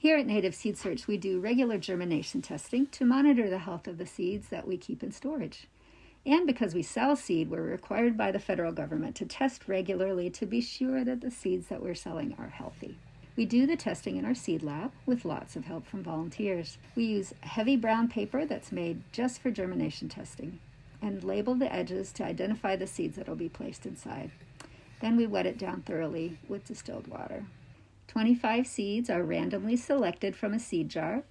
Here at Native Seed Search, we do regular germination testing to monitor the health of the seeds that we keep in storage. And because we sell seed, we're required by the federal government to test regularly to be sure that the seeds that we're selling are healthy. We do the testing in our seed lab with lots of help from volunteers. We use heavy brown paper that's made just for germination testing and label the edges to identify the seeds that will be placed inside. Then we wet it down thoroughly with distilled water. 25 seeds are randomly selected from a seed jar,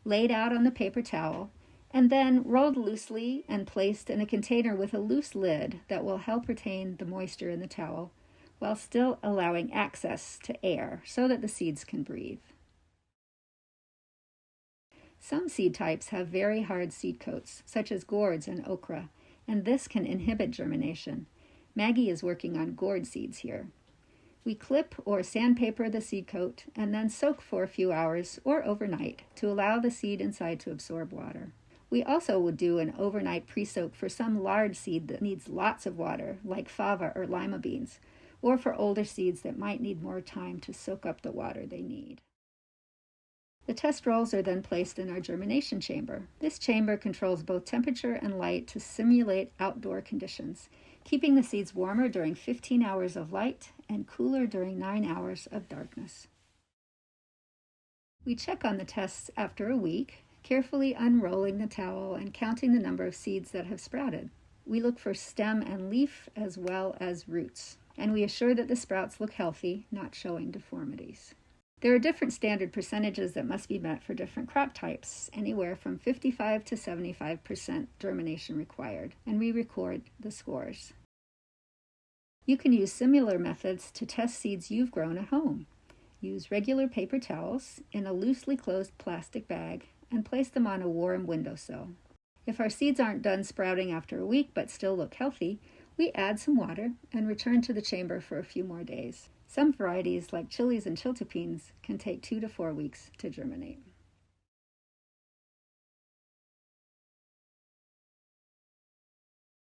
laid out on the paper towel, and then rolled loosely and placed in a container with a loose lid that will help retain the moisture in the towel while still allowing access to air so that the seeds can breathe. Some seed types have very hard seed coats, such as gourds and okra, and this can inhibit germination. Maggie is working on gourd seeds here. We clip or sandpaper the seed coat and then soak for a few hours or overnight to allow the seed inside to absorb water. We also would do an overnight pre-soak for some large seed that needs lots of water, like fava or lima beans, or for older seeds that might need more time to soak up the water they need. The test rolls are then placed in our germination chamber. This chamber controls both temperature and light to simulate outdoor conditions, keeping the seeds warmer during 15 hours of light and cooler during 9 hours of darkness. We check on the tests after a week, carefully unrolling the towel and counting the number of seeds that have sprouted. We look for stem and leaf as well as roots, and we assure that the sprouts look healthy, not showing deformities. There are different standard percentages that must be met for different crop types, anywhere from 55 to 75% germination required, and we record the scores. You can use similar methods to test seeds you've grown at home. Use regular paper towels in a loosely closed plastic bag and place them on a warm windowsill. If our seeds aren't done sprouting after a week but still look healthy, we add some water and return to the chamber for a few more days. Some varieties, like chilies and chiltepines, can take 2 to 4 weeks to germinate.